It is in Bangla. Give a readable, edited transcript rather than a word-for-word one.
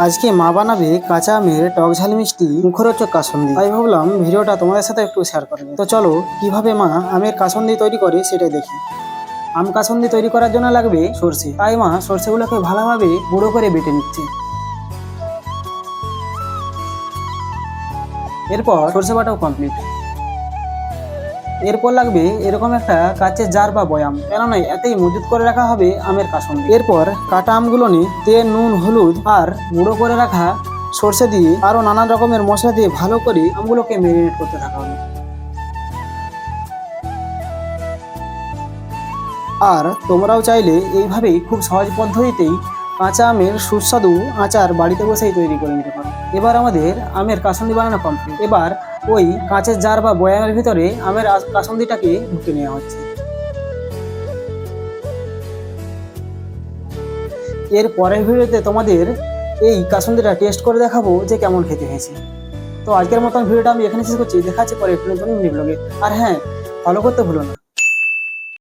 আজকে মা বানাবে কাঁচা আমের টক ঝাল মিষ্টি মুখরোচক কাসুন্দি। তাই ভাবলাম ভিডিওটা তোমাদের সাথে একটু শেয়ার করে নিই। তো চলো কিভাবে মা আমের কাসুন্দি তৈরি করে সেটাই দেখি। আম কাসুন্দি তৈরি করার জন্য লাগবে সর্ষে। তাই মা সর্ষেগুলোকে ভালোভাবে গুঁড়ো করে বেটে নিচ্ছে। এরপর সর্ষে বাটাও কমপ্লিট। এরপর লাগবে এরকম একটা কাচের জার বা বয়াম, কেননা এতেই মজুত করে রাখা হবে আমের কাসুন্দি। এরপর কাটা আমগুলো নিয়ে তেল, নুন, হলুদ আর গুঁড়ো করে রাখা সর্ষে দিয়ে আরো নানান রকমের মশলা দিয়ে ভালো করে আমগুলোকে ম্যারিনেট করতে থাকা হবে। আর তোমরাও চাইলে এইভাবেই খুব সহজ পদ্ধতিতেই কাঁচা আমের সুস্বাদু আচার বাড়িতে বসেই তৈরি করে নিতে পারো। এবার আমাদের আমের কাসুন্দি বানানো কমপ্লিট। এবার ওই কাঁচের জার বা বয়ামের ভিতরে আমের কাসুন্দিটাকে ঢুকে নেওয়া হচ্ছে। এর পরের ভিডিওতে তোমাদের এই কাসুন্দিটা টেস্ট করে দেখাবো যে কেমন খেতে হয়েছে। তো আজকের মতন ভিডিওটা আমি এখানে শেষ করছি। দেখা হচ্ছে পরে একটু নতুন ব্লগে। আর হ্যাঁ, ফলো করতে ভুলো না।